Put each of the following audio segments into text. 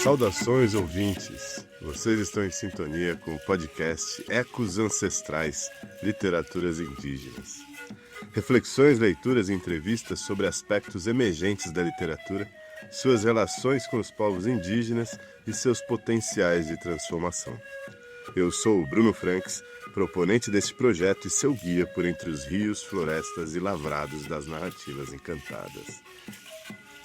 Saudações, ouvintes! Vocês estão em sintonia com o podcast Ecos Ancestrais, Literaturas Indígenas. Reflexões, leituras e entrevistas sobre aspectos emergentes da literatura, suas relações com os povos indígenas e seus potenciais de transformação. Eu sou o Bruno Franks, proponente deste projeto e seu guia por entre os rios, florestas e lavrados das narrativas encantadas.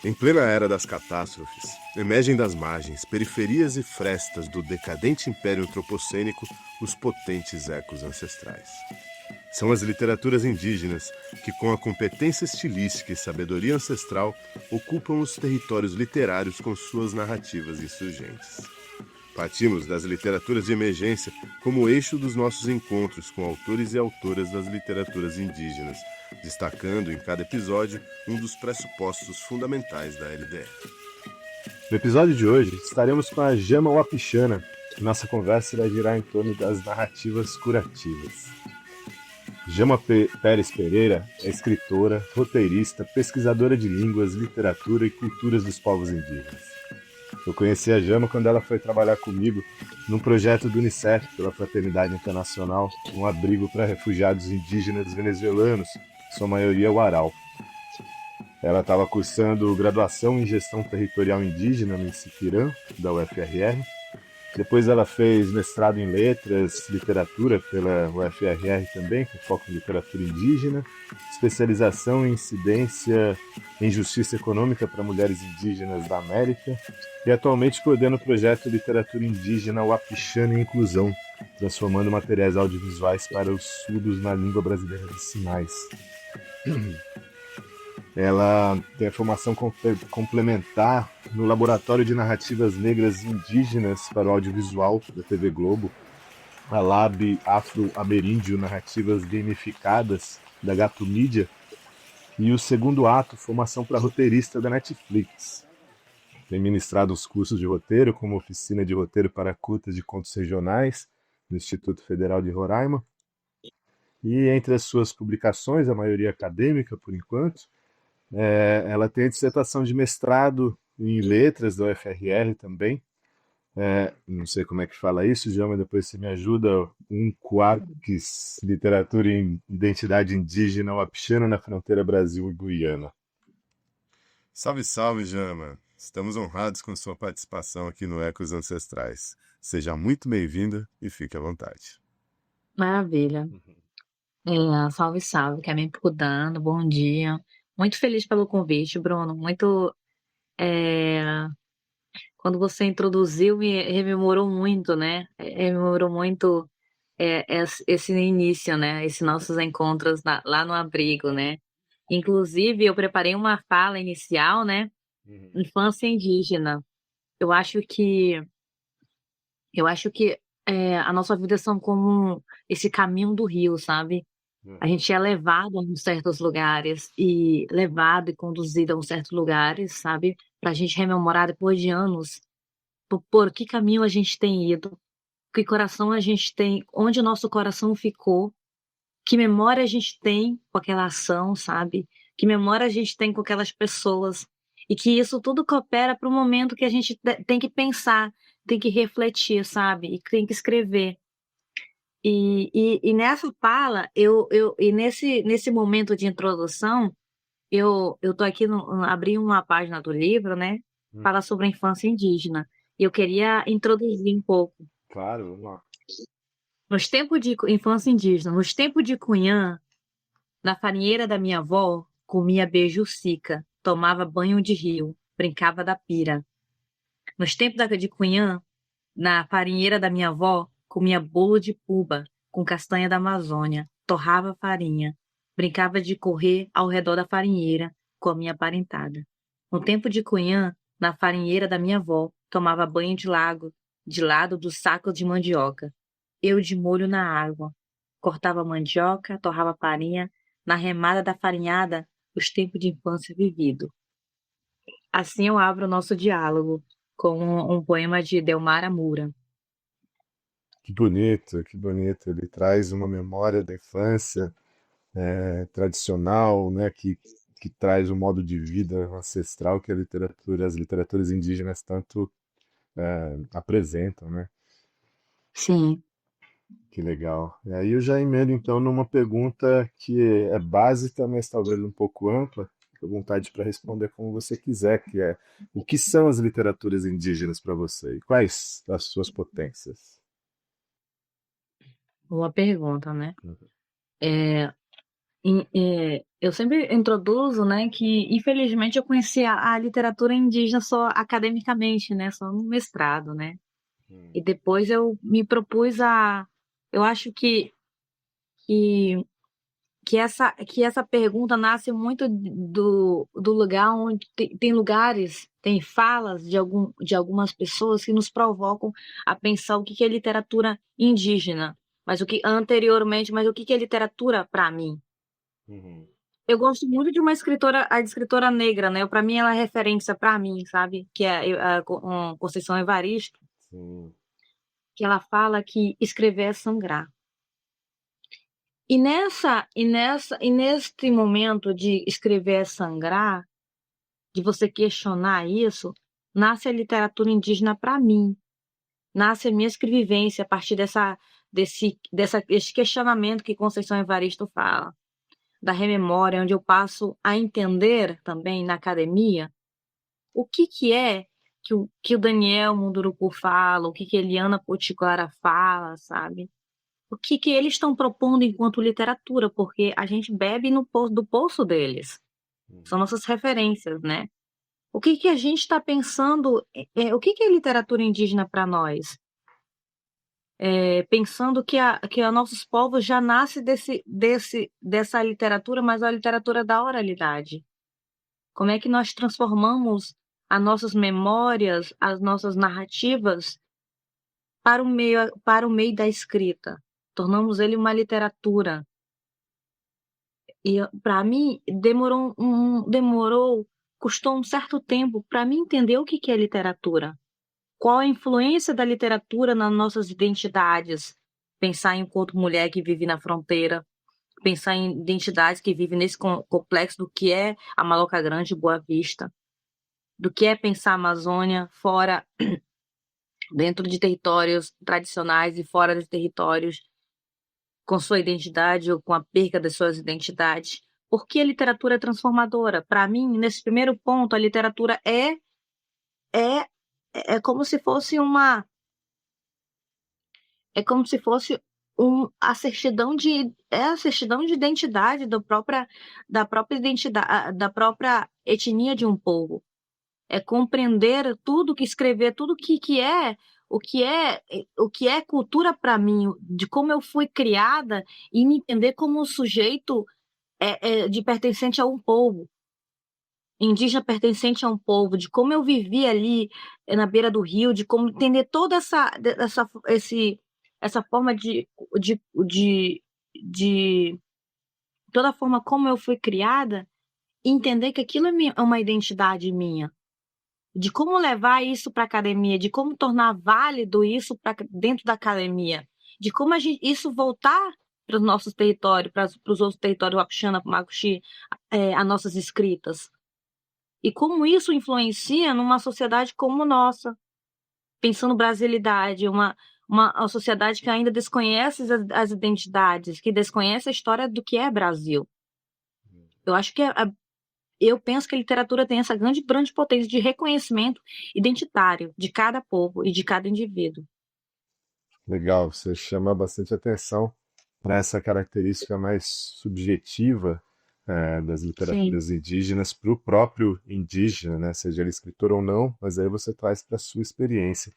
Em plena era das catástrofes, emergem das margens, periferias e frestas do decadente império antropocênico os potentes ecos ancestrais. São as literaturas indígenas que, com a competência estilística e sabedoria ancestral, ocupam os territórios literários com suas narrativas insurgentes. Partimos das literaturas de emergência como eixo dos nossos encontros com autores e autoras das literaturas indígenas, destacando em cada episódio um dos pressupostos fundamentais da LDR. No episódio de hoje, estaremos com a Jama Wapichana. Nossa conversa irá girar em torno das narrativas curativas. Jama Pérez Pereira é escritora, roteirista, pesquisadora de línguas, literatura e culturas dos povos indígenas. Eu conheci a Jama quando ela foi trabalhar comigo num projeto do Unicef pela Fraternidade Internacional, um abrigo para refugiados indígenas venezuelanos, sua maioria Warau. Ela estava cursando graduação em Gestão Territorial Indígena no Insipirã, da UFRR. Depois ela fez mestrado em Letras, Literatura pela UFRR também, com foco em literatura indígena, especialização em incidência em justiça econômica para mulheres indígenas da América e atualmente coordena o projeto Literatura Indígena Wapichana e Inclusão, transformando materiais audiovisuais para os surdos na língua brasileira de sinais. Ela tem a formação complementar no Laboratório de Narrativas Negras Indígenas para o Audiovisual da TV Globo, a Lab Afro-Ameríndio Narrativas Gamificadas da Gato Mídia e o segundo ato, formação para roteirista da Netflix. Tem ministrado os cursos de roteiro, como oficina de roteiro para curtas de contos regionais no Instituto Federal de Roraima. E entre as suas publicações, a maioria acadêmica por enquanto, ela tem a dissertação de mestrado em letras da UFRR também. Não sei como é que fala isso, Jama, depois você me ajuda. Um Quaques, Literatura e Identidade Indígena Wapichana na fronteira Brasil e Guiana. Salve, salve, Jama! Estamos honrados com sua participação aqui no Ecos Ancestrais. Seja muito bem-vinda e fique à vontade. Maravilha. Salve, salve, que é me pudando, bom dia. Muito feliz pelo convite, Bruno. Quando você introduziu, me rememorou muito, né? Rememorou muito esse início, né? Esses nossos encontros lá no abrigo, né? Inclusive, eu preparei uma fala inicial, né? Infância indígena. Eu acho que a nossa vida são como esse caminho do rio, sabe? A gente é levado a certos lugares e levado e conduzido a certos lugares, sabe? Para a gente rememorar depois de anos por que caminho a gente tem ido, que coração a gente tem, onde o nosso coração ficou, que memória a gente tem com aquela ação, sabe? Que memória a gente tem com aquelas pessoas. E que isso tudo coopera para o momento que a gente tem que pensar, tem que refletir, sabe? E tem que escrever. E nessa fala, e nesse momento de introdução, eu tô aqui, abri uma página do livro, né? Fala sobre a infância indígena. E eu queria introduzir um pouco. Claro, vamos lá. Nos tempos de infância indígena, nos tempos de Cunhã, na farinheira da minha avó, comia beijucica, tomava banho de rio, brincava da pira. Nos tempos de Cunhã, na farinheira da minha avó, comia bolo de puba, com castanha da Amazônia, torrava farinha, brincava de correr ao redor da farinheira com a minha parentada. No tempo de Cunhã, na farinheira da minha avó, tomava banho de lado dos sacos de mandioca. Eu de molho na água. Cortava mandioca, torrava farinha, na remada da farinhada, os tempos de infância vivido. Assim eu abro o nosso diálogo com um poema de Delmar Amura. Que bonito, que bonito. Ele traz uma memória da infância tradicional, né, que que traz o modo de vida ancestral que as literaturas indígenas tanto apresentam, né? Sim. Que legal. E aí eu já emendo então numa pergunta que é básica, mas talvez um pouco ampla. Fique à vontade para responder como você quiser, que é o que são as literaturas indígenas para você e quais as suas potências? Boa pergunta, né? É, eu sempre introduzo, né, que infelizmente eu conheci a literatura indígena só academicamente, né, só no mestrado, né? E depois eu me propus eu acho que, que essa pergunta nasce muito do lugar onde tem lugares, tem falas de algumas pessoas que nos provocam a pensar o que é literatura indígena, mas o que é literatura para mim? Uhum. Eu gosto muito de uma escritora, a escritora negra, né? Para mim ela é referência para mim, sabe? Que é Conceição Evaristo, Sim. que ela fala que escrever é sangrar. E neste momento de escrever é sangrar, de você questionar isso, nasce a literatura indígena para mim. Nasce a minha escrevivência a partir desse questionamento que Conceição Evaristo fala, da rememória, onde eu passo a entender também na academia o que é que o Daniel Munduruku fala, o que Eliana Potiguara fala, sabe? O que eles estão propondo enquanto literatura, porque a gente bebe do poço deles. São nossas referências, né? O que a gente está pensando, o que é literatura indígena para nós? Pensando que nossos povos já nascem dessa literatura, mas a literatura da oralidade. Como é que nós transformamos as nossas memórias, as nossas narrativas para o meio da escrita? Tornamos ele uma literatura. E para mim custou um certo tempo para mim entender o que é literatura. Qual a influência da literatura nas nossas identidades? Pensar enquanto mulher que vive na fronteira, pensar em identidades que vivem nesse complexo do que é a Maloca Grande e Boa Vista, do que é pensar a Amazônia fora, dentro de territórios tradicionais e fora de territórios com sua identidade ou com a perca das suas identidades. Por que a literatura é transformadora? Para mim, nesse primeiro ponto, a literatura é, é como se fosse a certidão de identidade da própria identidade, da própria etnia de um povo. É compreender tudo que escrever, tudo que é o que é cultura para mim, de como eu fui criada e me entender como um sujeito de pertencente a um povo, indígena pertencente a um povo, de como eu vivi ali na beira do rio, de como entender toda essa forma de, de, de toda a forma como eu fui criada, e entender que aquilo é uma identidade minha, de como levar isso para a academia, de como tornar válido isso para dentro da academia, de como isso voltar para os nossos territórios, para os outros territórios, Wapixana, Macuxi, as nossas escritas. E como isso influencia numa sociedade como nossa, pensando brasilidade, uma sociedade que ainda desconhece as identidades, que desconhece a história do que é Brasil. Eu acho que eu penso que a literatura tem essa grande potência de reconhecimento identitário de cada povo e de cada indivíduo. Legal, você chama bastante atenção para essa característica mais subjetiva das Sim, literaturas indígenas para o próprio indígena, né? Seja ele escritor ou não, mas aí você traz para a sua experiência.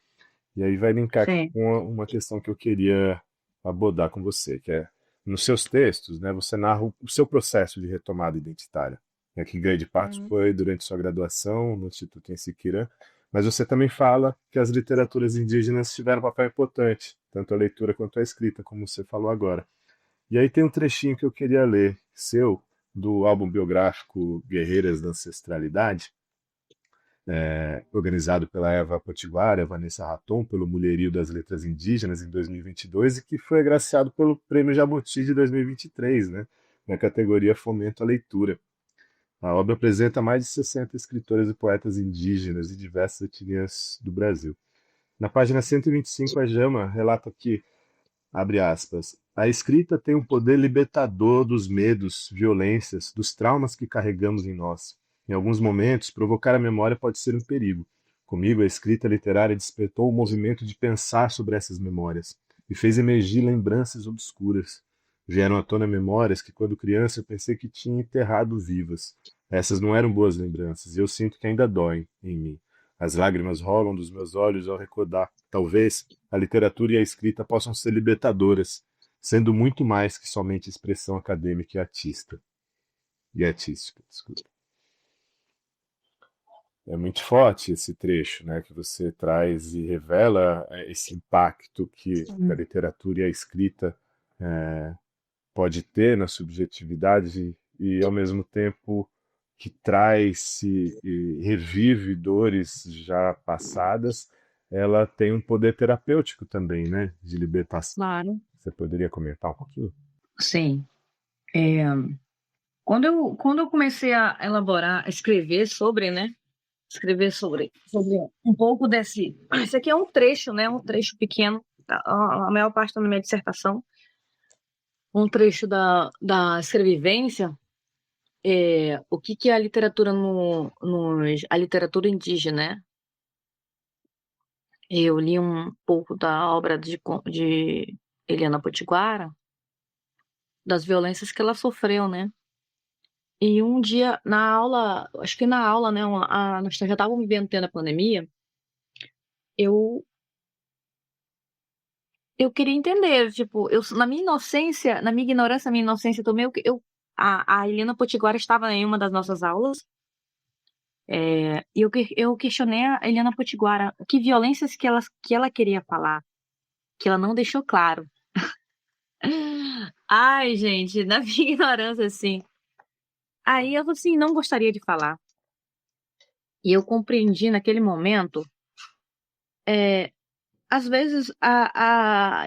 E aí vai linkar sim. com uma questão que eu queria abordar com você, que é, nos seus textos, né, você narra o seu processo de retomada identitária, né, que grande parte Uhum. foi durante sua graduação no Instituto em Siquirã, mas você também fala que as literaturas indígenas tiveram um papel importante, tanto a leitura quanto a escrita, como você falou agora. E aí tem um trechinho que eu queria ler, seu, do álbum biográfico Guerreiras da Ancestralidade, organizado pela Eva Potiguara, Vanessa Raton, pelo Mulherio das Letras Indígenas em 2022 e que foi agraciado pelo Prêmio Jabuti de 2023, né, na categoria Fomento à Leitura. A obra apresenta mais de 60 escritores e poetas indígenas de diversas etnias do Brasil. Na página 125, a Jama relata que, abre aspas, a escrita tem um poder libertador dos medos, violências, dos traumas que carregamos em nós. Em alguns momentos, provocar a memória pode ser um perigo. Comigo, a escrita literária despertou o movimento de pensar sobre essas memórias e fez emergir lembranças obscuras. Vieram à tona memórias que, quando criança, eu pensei que tinha enterrado vivas. Essas não eram boas lembranças e eu sinto que ainda doem em mim. As lágrimas rolam dos meus olhos ao recordar. Talvez a literatura e a escrita possam ser libertadoras, sendo muito mais que somente expressão acadêmica e artística. Desculpa. É muito forte esse trecho, né, que você traz e revela esse impacto que a Sim. literatura e a escrita pode ter na subjetividade e, ao mesmo tempo, que traz e revive dores já passadas, ela tem um poder terapêutico também, né, de libertação. Claro. Você poderia comentar um pouquinho? Sim. É, quando eu comecei a elaborar, a escrever sobre, né? Sobre um pouco desse. Esse aqui é um trecho, né? Um trecho pequeno, a maior parte da minha dissertação. Um trecho da escrevivência. O que é a literatura a literatura indígena, né? Eu li um pouco da obra de Eliana Potiguara, das violências que ela sofreu, né? E um dia, na aula, acho que na aula, né? Nós já estávamos vivendo tendo a pandemia, eu, eu queria entender, tipo, na minha inocência, na minha ignorância, na minha inocência também, a Eliana Potiguara estava em uma das nossas aulas, e eu questionei a Eliana Potiguara que violências que ela queria falar, que ela não deixou claro. Ai, gente, na minha ignorância, assim. Aí eu, assim, não gostaria de falar. E eu compreendi naquele momento, é, às vezes,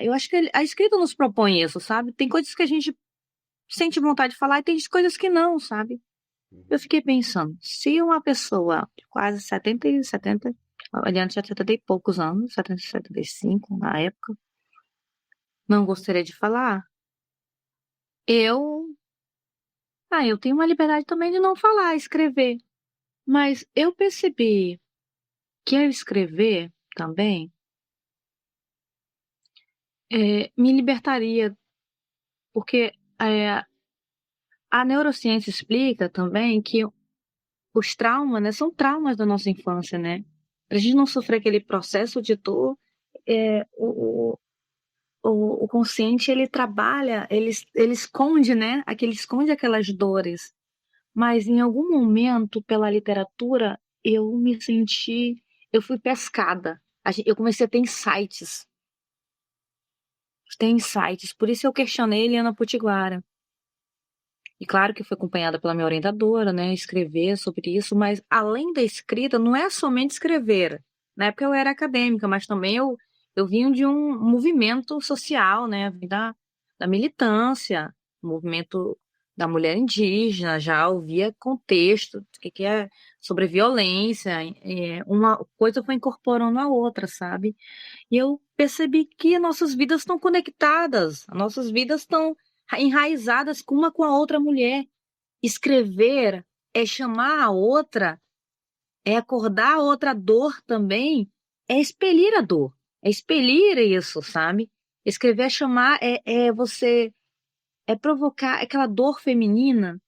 eu acho que a escrita nos propõe isso, sabe? Tem coisas que a gente sente vontade de falar e tem coisas que não, sabe? Eu fiquei pensando, se uma pessoa de quase 70, aliás, já 70 e poucos anos, 70, 75 na época, não gostaria de falar, eu, eu tenho uma liberdade também de não falar, escrever. Mas eu percebi que ao escrever também, me libertaria, porque é, a neurociência explica também que os traumas, né, são traumas da nossa infância, né? Pra gente não sofrer aquele processo de dor, é, o, o consciente, ele trabalha, ele esconde, né? Ele esconde aquelas dores. Mas em algum momento, pela literatura, eu fui pescada. Eu comecei a ter insights. Tem insights. Por isso eu questionei Eliana Potiguara. E claro que foi acompanhada pela minha orientadora, né? Escrever sobre isso, mas além da escrita, não é somente escrever. Na época eu era acadêmica, mas também eu vim de um movimento social, né? Vim da militância, movimento da mulher indígena, já ouvia contexto, o que é sobre violência, uma coisa foi incorporando a outra, sabe? E eu percebi que nossas vidas estão conectadas, nossas vidas estão enraizadas com uma com a outra mulher. Escrever é chamar a outra, é acordar a outra dor também, é expelir a dor, é expelir isso, sabe? Escrever é chamar, é provocar aquela dor feminina,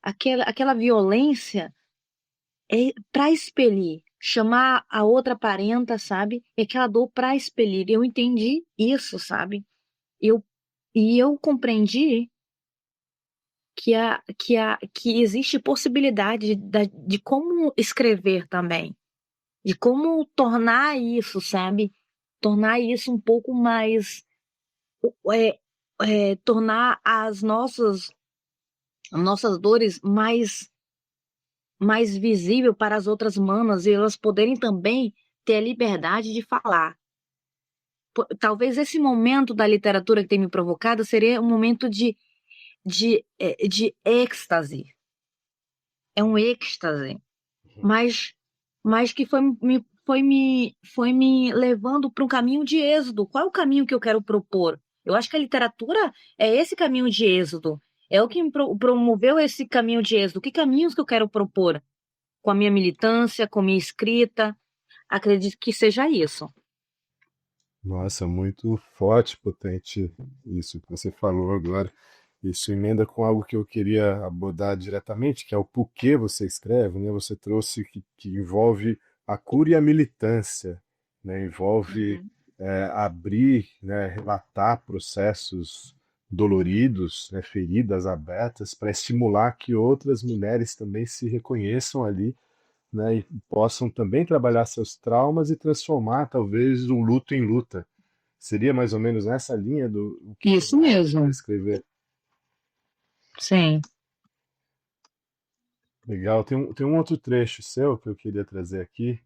aquela violência, para expelir, chamar a outra parenta, sabe? É aquela dor para expelir. Eu entendi isso, sabe? Eu, e eu compreendi que existe possibilidade de como escrever também, de como tornar isso, sabe? Tornar isso um pouco mais, é, tornar as nossas dores mais visível para as outras manas e elas poderem também ter a liberdade de falar. Talvez esse momento da literatura que tem me provocado seria um momento de êxtase. é um êxtase, mas, mas que foi me levando para um caminho de êxodo. Qual é o caminho que eu quero propor? Eu acho que a literatura é esse caminho de êxodo. É o que me promoveu esse caminho de êxodo. Que caminhos que eu quero propor com a minha militância, com a minha escrita? Acredito que seja isso. Nossa, muito forte, potente isso que você falou agora. Isso emenda com algo que eu queria abordar diretamente, que é o porquê você escreve, né? Você trouxe que envolve a cura e a militância, né? Envolve Uhum. abrir, né? Relatar processos doloridos, né? Feridas abertas, para estimular que outras mulheres também se reconheçam ali, né, e possam também trabalhar seus traumas e transformar talvez o luto em luta. Seria mais ou menos nessa linha do o que Isso para mesmo. escrever. Sim. Legal. Tem um outro trecho seu que eu queria trazer aqui,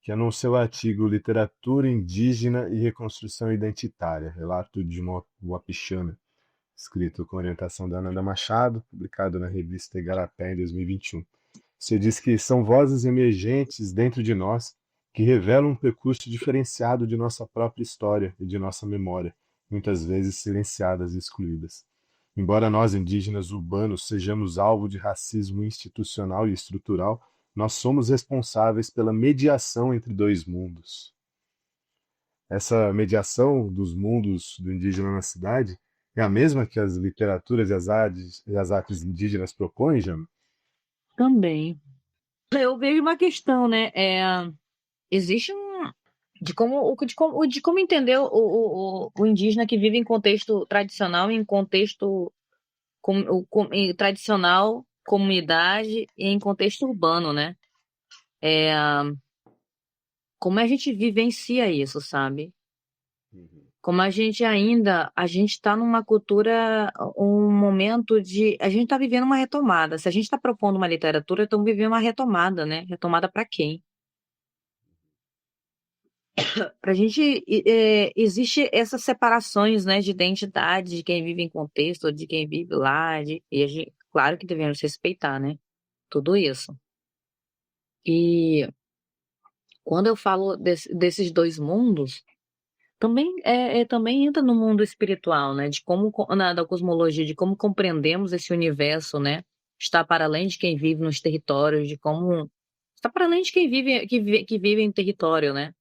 que é no seu artigo Literatura Indígena e Reconstrução Identitária, relato de uma Wapixana, escrito com orientação da Ananda Machado, publicado na revista Igarapé em 2021. Você diz que são vozes emergentes dentro de nós que revelam um percurso diferenciado de nossa própria história e de nossa memória, muitas vezes silenciadas e excluídas. Embora nós, indígenas urbanos, sejamos alvo de racismo institucional e estrutural, nós somos responsáveis pela mediação entre dois mundos. Essa mediação dos mundos do indígena na cidade é a mesma que as literaturas e as artes indígenas propõem, Jama? Também. Eu vejo uma questão, né? Existe de como entender o indígena que vive em contexto tradicional, em contexto em tradicional, comunidade e em contexto urbano, né? É, como a gente vivencia isso, sabe? Como a gente está numa cultura, um momento a gente está vivendo uma retomada. Se a gente está propondo uma literatura, estamos vivendo uma retomada, né? Retomada para quem? Para a gente, existe essas separações, né, de identidade de quem vive em contexto, de quem vive lá, claro que devemos respeitar, né, tudo isso. E quando eu falo desses dois mundos, também entra no mundo espiritual, né, da cosmologia, de como compreendemos esse universo, né, está para além de quem vive nos territórios, de como está para além de quem vive em território, né.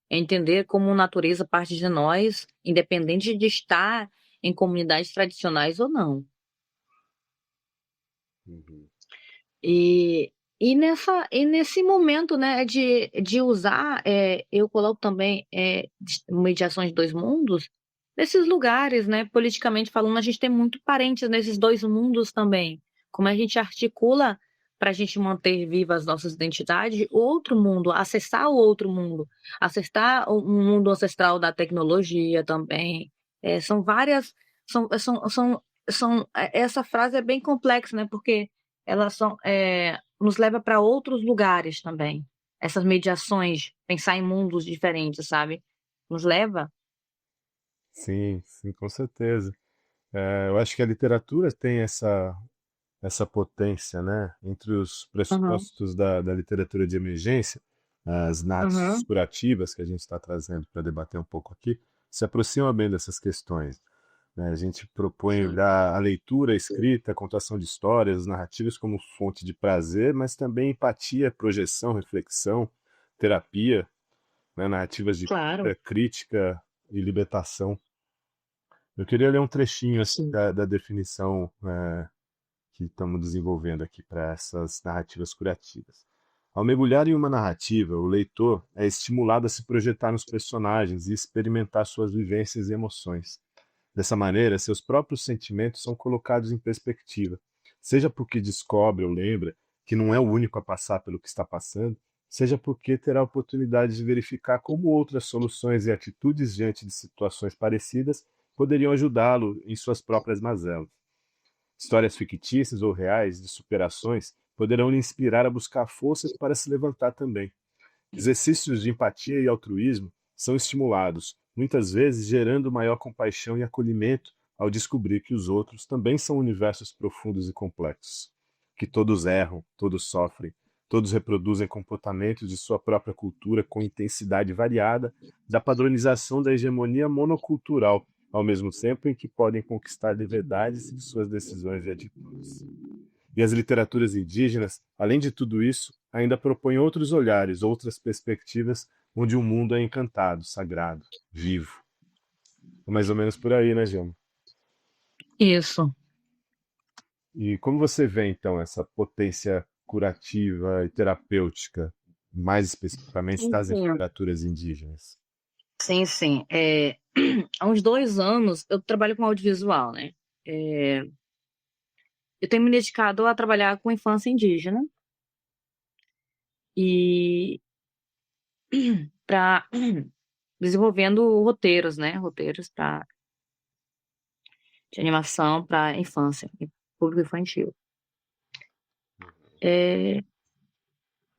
É entender como a natureza parte de nós, independente de estar em comunidades tradicionais ou não. Uhum. E, e nesse momento, né, de usar, eu coloco também mediações de dois mundos, nesses lugares, né, politicamente falando, a gente tem muito parentes nesses dois mundos também. Como a gente articula para a gente manter vivas as nossas identidades, outro mundo, acessar o outro mundo, acessar o mundo ancestral da tecnologia também. São várias, essa frase é bem complexa, né, porque nos leva para outros lugares também. Essas mediações, pensar em mundos diferentes, sabe? Nos leva. Sim, sim, com certeza. Eu acho que a literatura tem essa potência, né? Entre os Uhum, pressupostos da literatura de emergência, as narrativas uhum, curativas que a gente está trazendo para debater um pouco aqui, se aproxima bem dessas questões, né? A gente propõe sim, olhar a leitura, a escrita, a contação de histórias, as narrativas como fonte de prazer, mas também empatia, projeção, reflexão, terapia, né? Narrativas de claro, cura, crítica e libertação. Eu queria ler um trechinho assim, sim. da definição que estamos desenvolvendo aqui para essas narrativas curativas. Ao mergulhar em uma narrativa, o leitor é estimulado a se projetar nos personagens e experimentar suas vivências e emoções. Dessa maneira, seus próprios sentimentos são colocados em perspectiva, seja porque descobre ou lembra que não é o único a passar pelo que está passando, seja porque terá a oportunidade de verificar como outras soluções e atitudes diante de situações parecidas poderiam ajudá-lo em suas próprias mazelas. Histórias fictícias ou reais de superações poderão lhe inspirar a buscar forças para se levantar também. Exercícios de empatia e altruísmo são estimulados, muitas vezes gerando maior compaixão e acolhimento ao descobrir que os outros também são universos profundos e complexos, que todos erram, todos sofrem, todos reproduzem comportamentos de sua própria cultura com intensidade variada, da padronização da hegemonia monocultural, ao mesmo tempo em que podem conquistar liberdades de suas decisões e atitudes. E as literaturas indígenas, além de tudo isso, ainda propõem outros olhares, outras perspectivas, onde o mundo é encantado, sagrado, vivo. É mais ou menos por aí, né, Gema? Isso. E como você vê, então, essa potência curativa e terapêutica, mais especificamente Sim, das sim. literaturas indígenas? Sim, sim. Há uns 2 anos eu trabalho com audiovisual, né? É, eu tenho me dedicado a trabalhar com infância indígena e para desenvolvendo roteiros, né? Roteiros de animação para infância, e público infantil.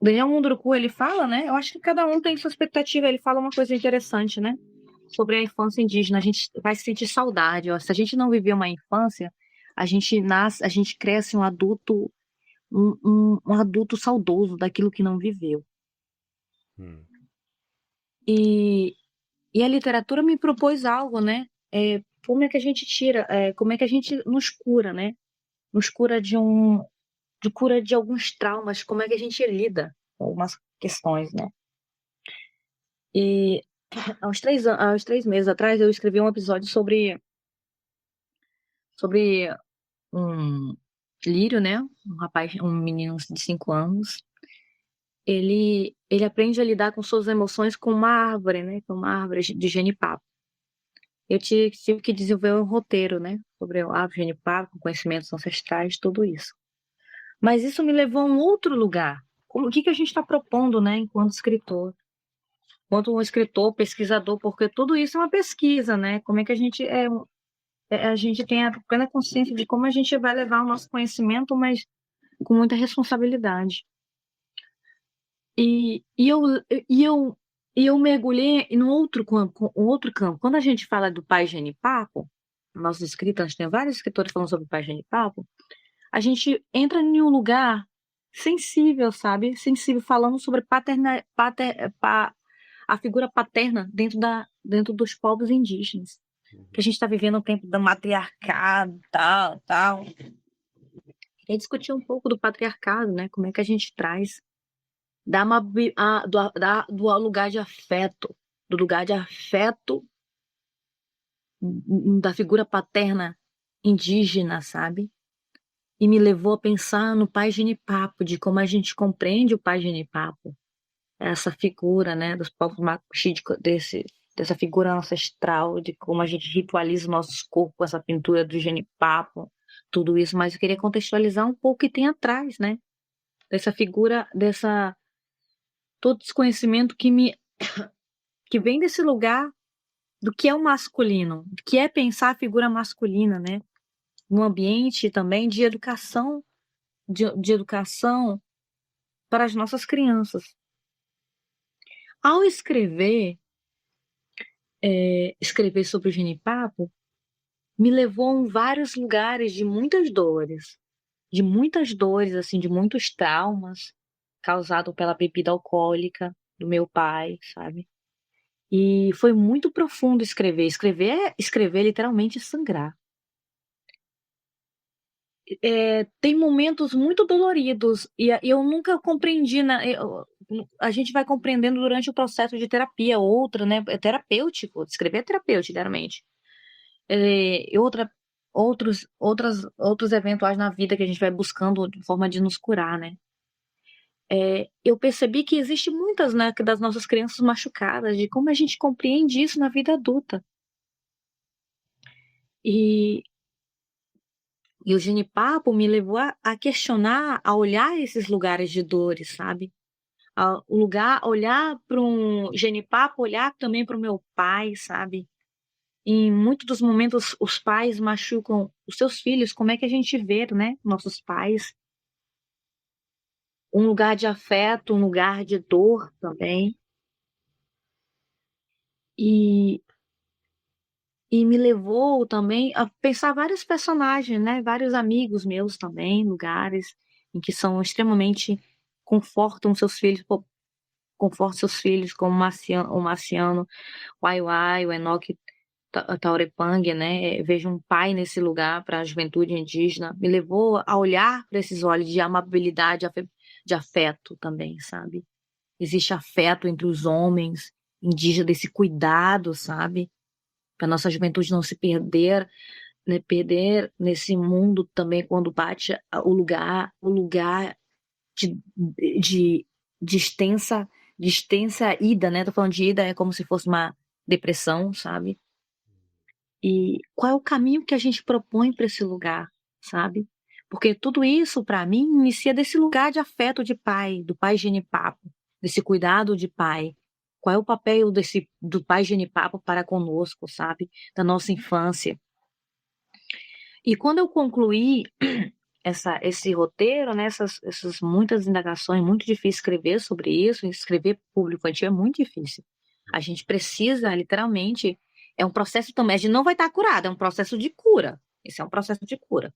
O Daniel Munduruku, ele fala, né? Eu acho que cada um tem sua expectativa. Ele fala uma coisa interessante, né? Sobre a infância indígena. A gente vai sentir saudade. Ó. Se a gente não viveu uma infância, a gente nasce, a gente cresce um adulto, um adulto saudoso daquilo que não viveu. Hum. E, e a literatura me propôs algo, né? Como é que a gente tira, como é que a gente nos cura, né? Nos cura de cura de alguns traumas, como é que a gente lida com algumas questões, né? E há uns 3 meses atrás eu escrevi um episódio sobre um lírio, né? Um rapaz, um menino de 5 anos. Ele aprende a lidar com suas emoções com uma árvore, né? Com uma árvore de genipapo. Eu tive que desenvolver um roteiro, né? Sobre a árvore de genipapo, com conhecimentos ancestrais, tudo isso. Mas isso me levou a um outro lugar. O que a gente está propondo, né? Enquanto escritor. Enquanto um escritor, pesquisador, porque tudo isso é uma pesquisa, né? Como é que a gente a gente tem a plena consciência de como a gente vai levar o nosso conhecimento, mas com muita responsabilidade. E, e, eu, e, eu, e eu mergulhei em outro campo. Quando a gente fala do pai genipapo, nossos escritos, tem vários escritores falando sobre o pai genipapo, a gente entra em um lugar sensível, sabe? Sensível, falando sobre a figura paterna dentro dos povos indígenas. Que a gente está vivendo o tempo do matriarcado, tal. Queria discutir um pouco do patriarcado, né? Como é que a gente traz do lugar de afeto, do lugar de afeto da figura paterna indígena, sabe? E me levou a pensar no pai genipapo, de como a gente compreende o pai genipapo, essa figura, né, dos povos macuxi, dessa figura ancestral, de como a gente ritualiza os nossos corpos, essa pintura do genipapo, tudo isso, mas eu queria contextualizar um pouco o que tem atrás, né, dessa figura, todo esse conhecimento que vem desse lugar do que é o masculino, do que é pensar a figura masculina, né, no ambiente também de educação, de educação para as nossas crianças. Ao escrever sobre o genipapo, me levou a vários lugares de muitas dores, assim, de muitos traumas causados pela bebida alcoólica do meu pai, sabe? E foi muito profundo escrever. Escrever literalmente sangrar. Tem momentos muito doloridos e eu nunca compreendi, a gente vai compreendendo durante o processo de terapia, né? É terapêutico, escrever é terapêutico, literalmente. E outros eventuais na vida que a gente vai buscando de forma de nos curar, né? Eu percebi que existe muitas, né, das nossas crianças machucadas, de como a gente compreende isso na vida adulta. E o genipapo me levou a questionar, a olhar esses lugares de dores, sabe? Olhar para um genipapo, olhar também para o meu pai, sabe? Em muitos dos momentos, os pais machucam os seus filhos. Como é que a gente vê, né? Nossos pais. Um lugar de afeto, um lugar de dor também. E, e me levou também a pensar vários personagens, né? Vários amigos meus também, lugares. em que são extremamente confortam seus filhos, confortam seus filhos como o Marciano, o Ai, o Enoque Taurepang, né? Vejo um pai nesse lugar para a juventude indígena. Me levou a olhar para esses olhos de amabilidade, de afeto também, sabe? Existe afeto entre os homens indígenas, desse cuidado, sabe? Para nossa juventude não se perder, né? Perder nesse mundo também quando bate o lugar de, de, de extensa ida, né? Tô falando de ida, é como se fosse uma depressão, sabe? E qual é o caminho que a gente propõe para esse lugar, sabe? Porque tudo isso, para mim, inicia desse lugar de afeto de pai, do pai genipapo, desse cuidado de pai. Qual é o papel do pai genipapo para conosco, sabe? Da nossa infância. E quando eu concluí esse roteiro, né, essas muitas indagações, muito difícil escrever sobre isso, escrever público infantil é muito difícil. A gente precisa, literalmente, é um processo também, a gente não vai estar curado, é um processo de cura. Esse é um processo de cura.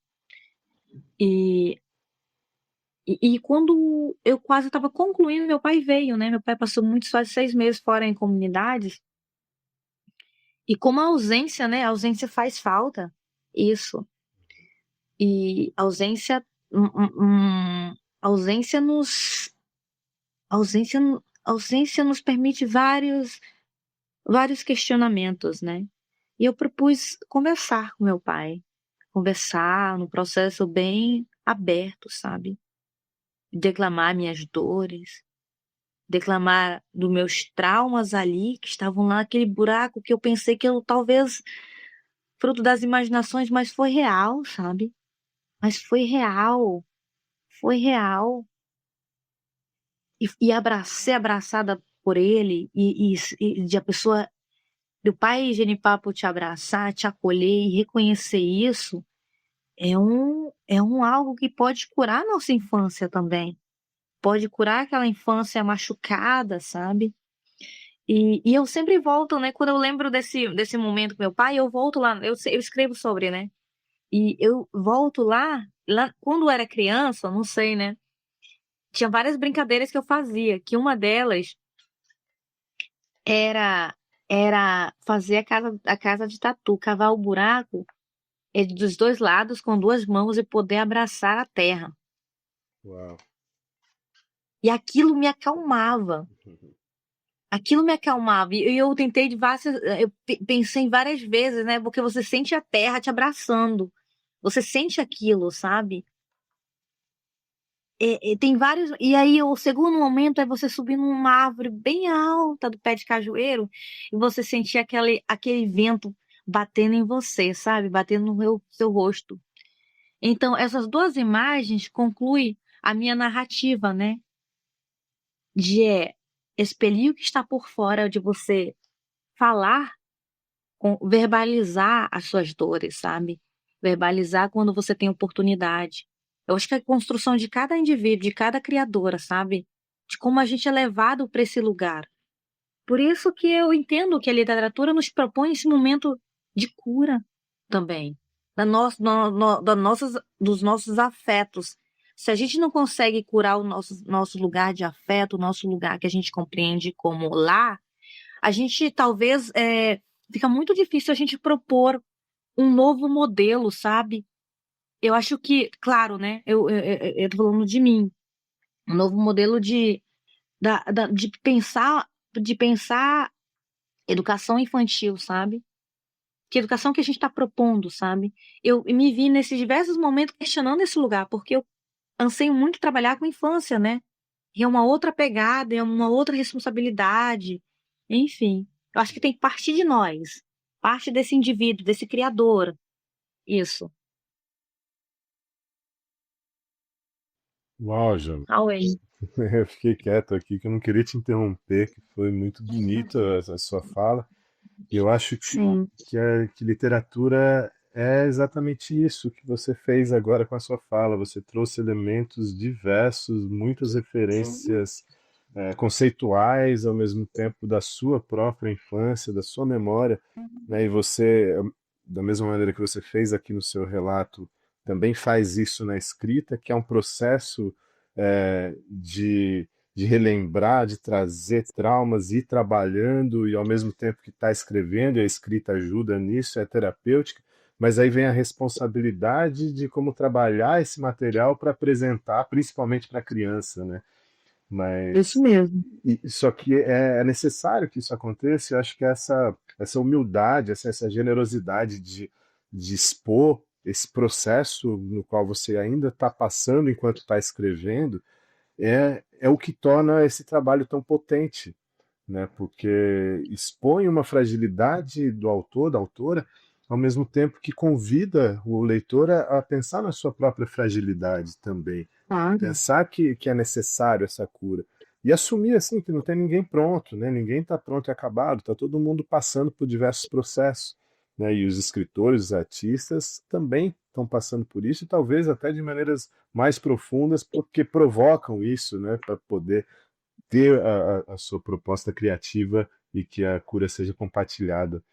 E, e quando eu quase estava concluindo, meu pai veio, né? Meu pai passou só 6 meses fora em comunidades. E como a ausência, né? A ausência faz falta. Isso. E a ausência, ausência nos, ausência, ausência nos permite vários questionamentos, né? E eu propus conversar com meu pai, conversar num processo bem aberto, sabe? Declamar minhas dores, declamar dos meus traumas ali, que estavam lá naquele buraco que eu pensei que eu talvez fruto das imaginações, mas foi real, sabe? Mas foi real. E ser abraçada por ele, e de a pessoa, do pai Genipapo te abraçar, te acolher e reconhecer isso, é um algo que pode curar nossa infância também. Pode curar aquela infância machucada, sabe? E eu sempre volto, né? Quando eu lembro desse momento com meu pai, eu volto lá, eu escrevo sobre, né? E eu volto lá quando eu era criança, não sei, né? Tinha várias brincadeiras que eu fazia, que uma delas era fazer a casa de tatu, cavar o buraco dos dois lados com duas mãos e poder abraçar a terra. Uau. E aquilo me acalmava. Aquilo me acalmava. E eu tentei eu pensei várias vezes, né? Porque você sente a terra te abraçando. Você sente aquilo, sabe? Tem vários. E aí, o segundo momento é você subir numa árvore bem alta do pé de cajueiro e você sentir aquele vento batendo em você, sabe? Batendo no seu rosto. Então, essas duas imagens concluem a minha narrativa, né? De expelir o que está por fora, de você falar, verbalizar as suas dores, sabe? Verbalizar quando você tem oportunidade. Eu acho que é a construção de cada indivíduo, de cada criadora, sabe? De como a gente é levado para esse lugar. Por isso que eu entendo que a literatura nos propõe esse momento de cura também, dos nossos afetos. Se a gente não consegue curar o nosso lugar de afeto, o nosso lugar que a gente compreende como lar, a gente talvez fica muito difícil a gente propor um novo modelo, sabe? Eu acho que, claro, né? Eu tô falando de mim, um novo modelo de pensar educação infantil, sabe? Que educação que a gente está propondo, sabe? Eu me vi nesses diversos momentos questionando esse lugar, porque eu anseio muito trabalhar com infância, né? E é uma outra pegada, é uma outra responsabilidade. Enfim, eu acho que tem que partir de nós, parte desse indivíduo, desse criador. Isso. Uau, Jama. Away. Eu fiquei quieto aqui, que eu não queria te interromper, que foi muito bonita a sua fala. E eu acho Sim. que literatura é exatamente isso que você fez agora com a sua fala. Você trouxe elementos diversos, muitas referências conceituais, ao mesmo tempo da sua própria infância, da sua memória, né? E você, da mesma maneira que você fez aqui no seu relato, também faz isso na escrita, que é um processo de relembrar, de trazer traumas, ir trabalhando e ao mesmo tempo que está escrevendo, e a escrita ajuda nisso, é terapêutica, mas aí vem a responsabilidade de como trabalhar esse material para apresentar, principalmente para a criança, né? Isso Mas mesmo. só que é necessário que isso aconteça. Eu acho que essa humildade, essa generosidade de expor esse processo no qual você ainda está passando enquanto está escrevendo é o que torna esse trabalho tão potente, né? Porque expõe uma fragilidade do autor, da autora, ao mesmo tempo que convida o leitor a pensar na sua própria fragilidade também, Claro. pensar que é necessário essa cura e assumir assim que não tem ninguém pronto, né? Ninguém está pronto e acabado, está todo mundo passando por diversos processos, né? E os escritores, os artistas também estão passando por isso, e talvez até de maneiras mais profundas, porque provocam isso, né? Para poder ter a sua proposta criativa e que a cura seja compartilhada.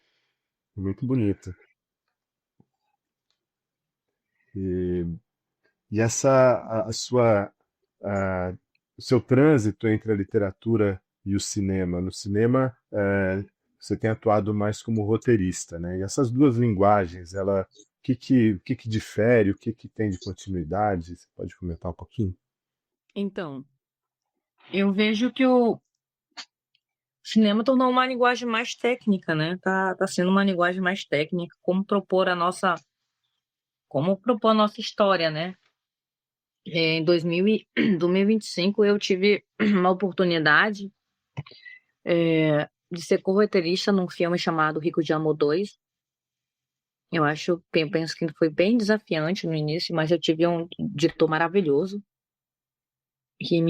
Muito bonito. E, e essa a sua a- o seu trânsito entre a literatura e o cinema. No cinema, você tem atuado mais como roteirista, né? E essas duas linguagens, o que que difere, o que que tem de continuidade? Você pode comentar um pouquinho? Então, eu vejo que o cinema tornou uma linguagem mais técnica, né? Tá sendo uma linguagem mais técnica, como propor a nossa história, né? Em 2025 eu tive uma oportunidade de ser co-roteirista num filme chamado Rico de Amor 2. Penso que foi bem desafiante no início, mas eu tive um diretor maravilhoso que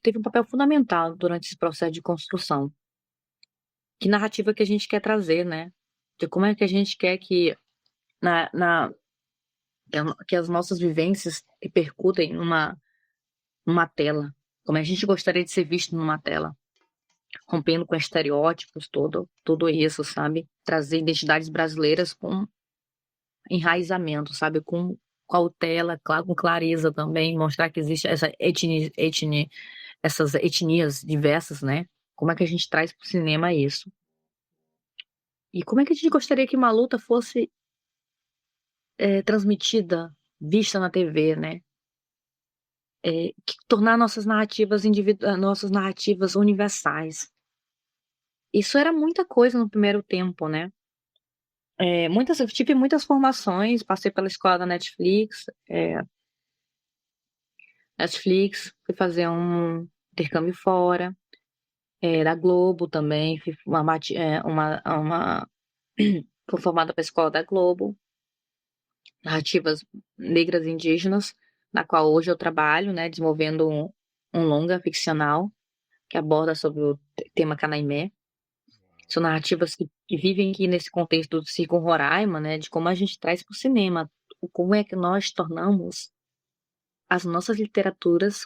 teve um papel fundamental durante esse processo de construção. Que narrativa que a gente quer trazer, né? De como é que a gente quer na, na, que as nossas vivências repercutem numa tela. Como a gente gostaria de ser visto numa tela. Rompendo com estereótipos, tudo isso, sabe? Trazer identidades brasileiras com enraizamento, sabe? Com cautela, com clareza também, mostrar que existe essas etnias diversas, né? Como é que a gente traz para o cinema isso? E como é que a gente gostaria que uma luta fosse transmitida, vista na TV, né? Tornar nossas narrativas universais. Isso era muita coisa no primeiro tempo, né? Eu tive muitas formações, passei pela escola da Netflix, fui fazer um intercâmbio fora, da Globo também, fui formada para a escola da Globo, narrativas negras e indígenas, na qual hoje eu trabalho, né, desenvolvendo um longa ficcional que aborda sobre o tema Canaimé. São narrativas que vivem aqui nesse contexto do Circo Roraima, né, de como a gente traz para o cinema, como é que nós tornamos as nossas literaturas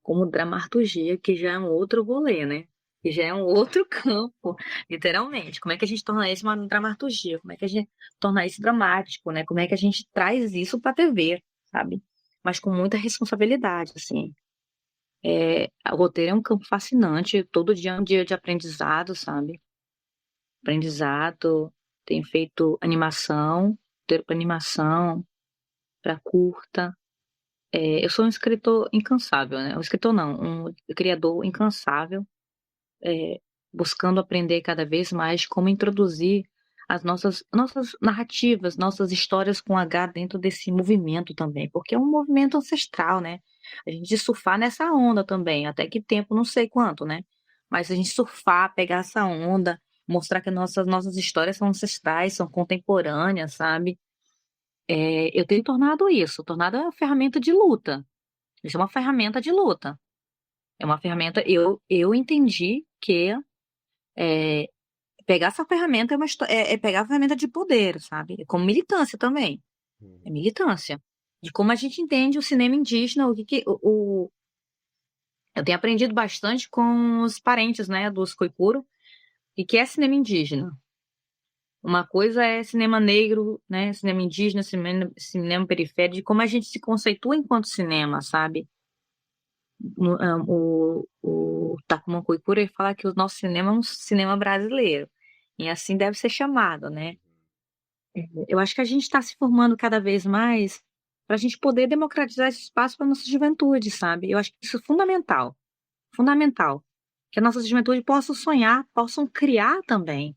como dramaturgia, que já é um outro rolê, né? Que já é um outro campo, literalmente. Como é que a gente torna isso uma dramaturgia? Como é que a gente torna isso dramático, né? Como é que a gente traz isso para a TV, sabe? Mas com muita responsabilidade, assim. O roteiro é um campo fascinante, todo dia é um dia de aprendizado, sabe? Aprendizado, tenho feito animação, roteiro para animação, para curta. Eu sou um escritor incansável, né? Um escritor não, um criador incansável, buscando aprender cada vez mais como introduzir as nossas narrativas, nossas histórias com H dentro desse movimento também, porque é um movimento ancestral, né? A gente surfar nessa onda também, até que tempo, não sei quanto, né? Mas a gente surfar, pegar essa onda, mostrar que nossas histórias são ancestrais, são contemporâneas, sabe? Eu tenho tornado é uma ferramenta de luta. Isso é uma ferramenta de luta. É uma ferramenta. Eu entendi que é, pegar essa ferramenta é pegar a ferramenta de poder, sabe? É como militância também. É militância. De como a gente entende o cinema indígena, eu tenho aprendido bastante com os parentes, né, dos Koikuro, e que é cinema indígena. Uma coisa é cinema negro, né? Cinema indígena, cinema periférico, de como a gente se conceitua enquanto cinema, sabe? O Takuma Koikura fala que o nosso cinema é um cinema brasileiro. E assim deve ser chamado, né? Eu acho que a gente está se formando cada vez mais para a gente poder democratizar esse espaço para a nossa juventude, sabe? Eu acho que isso é fundamental. Fundamental. Que a nossa juventude possa sonhar, possam criar também,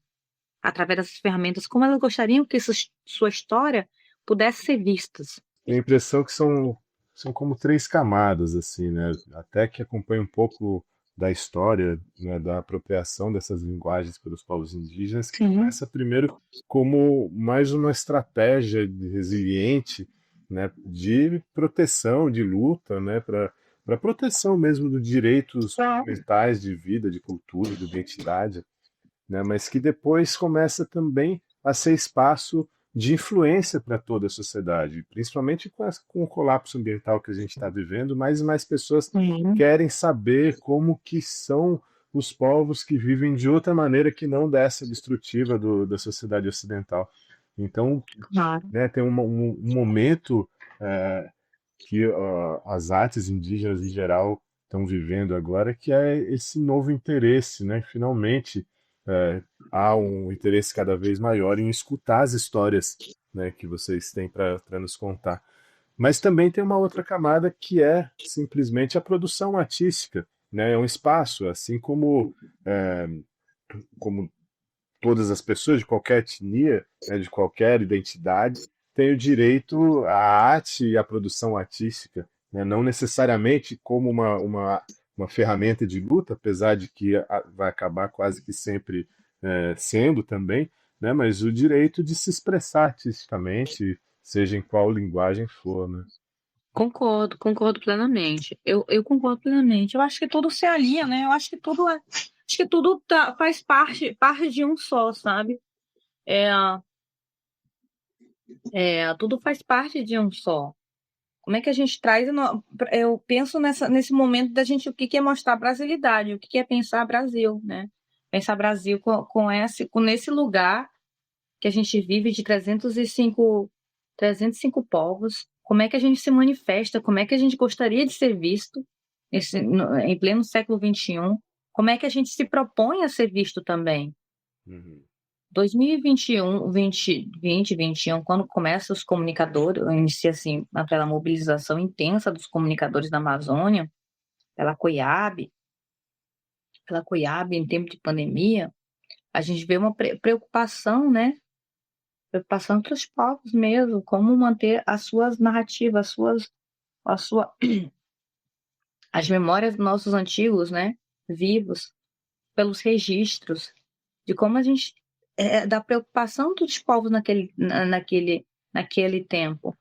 através dessas ferramentas, como elas gostariam que sua história pudesse ser vistas. Tenho a impressão que são como três camadas, assim, né? Até que acompanha um pouco da história, né, da apropriação dessas linguagens pelos povos indígenas, que Sim. começa primeiro como mais uma estratégia resiliente, né, de proteção, de luta, né, para proteção mesmo dos direitos fundamentais de vida, de cultura, de identidade, né, mas que depois começa também a ser espaço de influência para toda a sociedade, principalmente com o colapso ambiental que a gente está vivendo, mais e mais pessoas Sim, querem saber como que são os povos que vivem de outra maneira que não dessa destrutiva da sociedade ocidental. Então, claro. né, tem um momento é, que as artes indígenas em geral estão vivendo agora, que é esse novo interesse, né? Finalmente é, há um interesse cada vez maior em escutar as histórias, né, que vocês têm para nos contar. Mas também tem uma outra camada que é simplesmente a produção artística, né? É um espaço, assim como todas as pessoas de qualquer etnia, né, de qualquer identidade, têm o direito à arte e à produção artística, né, não necessariamente como uma ferramenta de luta, apesar de que vai acabar quase que sempre sendo também, né, mas o direito de se expressar artisticamente, seja em qual linguagem for, né? Concordo plenamente. Eu concordo plenamente. Eu acho que tudo se alinha, né? Eu acho que tudo faz parte de um só, sabe? É, tudo faz parte de um só. Como é que a gente traz? Eu penso nesse momento da gente, o que é mostrar brasilidade, o que é pensar Brasil, né? Pensar Brasil com esse lugar que a gente vive de 305 povos. Como é que a gente se manifesta? Como é que a gente gostaria de ser visto em pleno século XXI? Como é que a gente se propõe a ser visto também? Uhum. 2021, 2021, quando começa os comunicadores, inicia assim, aquela mobilização intensa dos comunicadores da Amazônia, pela COIAB, em tempo de pandemia, a gente vê uma preocupação, né? Preocupação entre os povos mesmo, como manter as suas narrativas, a sua, as memórias dos nossos antigos, né? Vivos, pelos registros, de como a gente, da preocupação dos povos naquele tempo,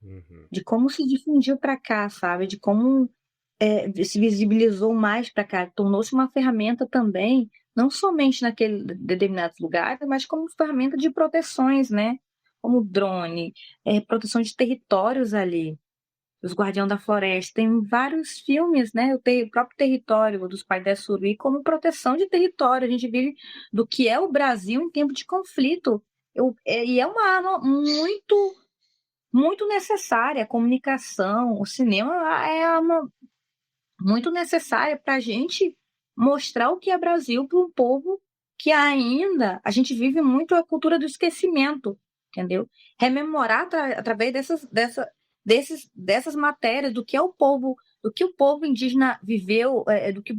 Uhum. de como se difundiu para cá, sabe? De como se visibilizou mais para cá, tornou-se uma ferramenta também, não somente naquele determinados lugares, mas como ferramenta de proteções, né? Como drone, proteção de territórios ali. Os Guardião da Floresta, tem vários filmes, né? O próprio território dos Pais Suruí como proteção de território. A gente vive do que é o Brasil em tempo de conflito. E é uma arma muito, muito necessária. A comunicação, o cinema é uma muito necessária para a gente mostrar o que é Brasil para um povo que ainda a gente vive muito a cultura do esquecimento, entendeu? Rememorar através dessas matérias do que é o povo, do que o povo indígena viveu, do que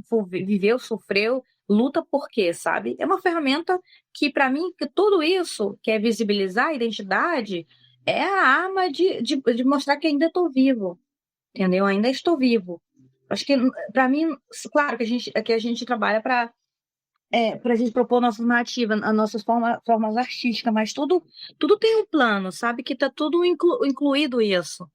viveu, sofreu, luta por quê, sabe? É uma ferramenta que, para mim, que tudo isso, que é visibilizar a identidade, é a arma de mostrar que ainda estou vivo, entendeu? Ainda estou vivo. Acho que, para mim, claro que a gente trabalha para a gente propor nossas narrativas, as nossas formas artísticas, mas tudo tem um plano, sabe? Que está tudo incluído isso.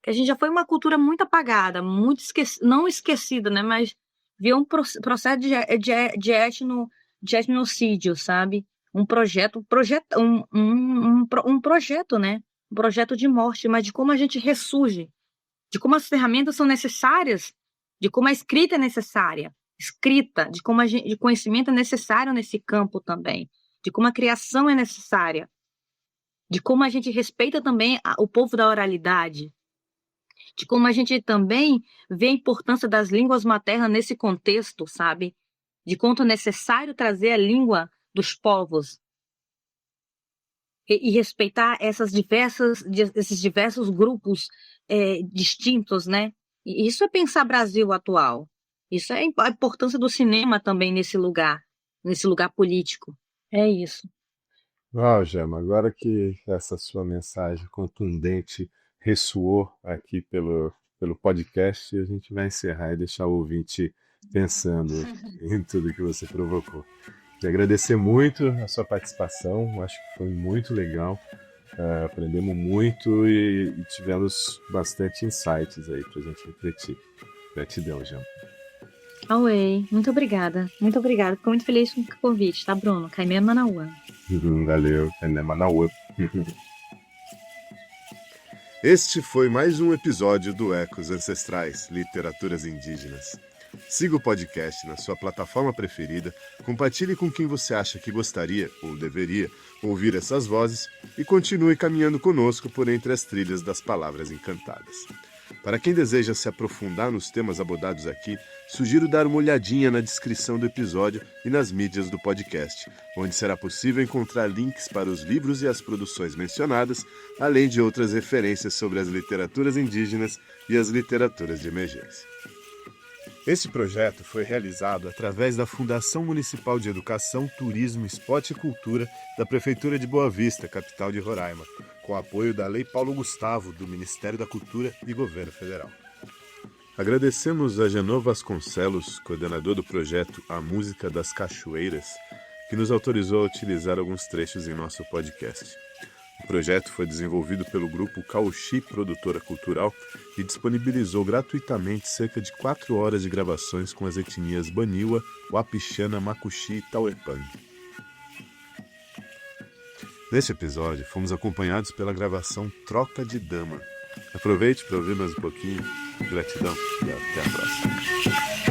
Que a gente já foi uma cultura muito apagada, muito não esquecida, né? Mas viu um processo de etnocídio, sabe? Um projeto, né? Um projeto de morte, mas de como a gente ressurge, de como as ferramentas são necessárias, de como a escrita é necessária, de como de conhecimento é necessário nesse campo também, de como a criação é necessária, de como a gente respeita também o povo da oralidade, de como a gente também vê a importância das línguas maternas nesse contexto, sabe? De quanto é necessário trazer a língua dos povos e respeitar esses diversos grupos distintos, né? E isso é pensar Brasil atual. Isso é a importância do cinema também nesse lugar político. É isso. Uau, Gema, agora que essa sua mensagem contundente ressoou aqui pelo podcast, a gente vai encerrar e deixar o ouvinte pensando em tudo que você provocou. Queria agradecer muito a sua participação, acho que foi muito legal, aprendemos muito e tivemos bastante insights aí pra gente refletir. Gratidão, Gema. Away, muito obrigada. Muito obrigada. Fico muito feliz com o convite, tá, Bruno? Caimê Manaua. Valeu, Caimê Manaua. Este foi mais um episódio do Ecos Ancestrais, Literaturas Indígenas. Siga o podcast na sua plataforma preferida, compartilhe com quem você acha que gostaria ou deveria ouvir essas vozes e continue caminhando conosco por entre as trilhas das palavras encantadas. Para quem deseja se aprofundar nos temas abordados aqui, sugiro dar uma olhadinha na descrição do episódio e nas mídias do podcast, onde será possível encontrar links para os livros e as produções mencionadas, além de outras referências sobre as literaturas indígenas e as literaturas de emergência. Este projeto foi realizado através da Fundação Municipal de Educação, Turismo, Esporte e Cultura da Prefeitura de Boa Vista, capital de Roraima, com apoio da Lei Paulo Gustavo, do Ministério da Cultura e Governo Federal. Agradecemos a Genô Vasconcelos, coordenador do projeto A Música das Cachoeiras, que nos autorizou a utilizar alguns trechos em nosso podcast. O projeto foi desenvolvido pelo grupo Cauxi Produtora Cultural e disponibilizou gratuitamente cerca de 4 horas de gravações com as etnias Baniwa, Wapixana, Macuxi e Tauepang. Neste episódio, fomos acompanhados pela gravação Troca de Dama. Aproveite para ouvir mais um pouquinho. Gratidão e até a próxima.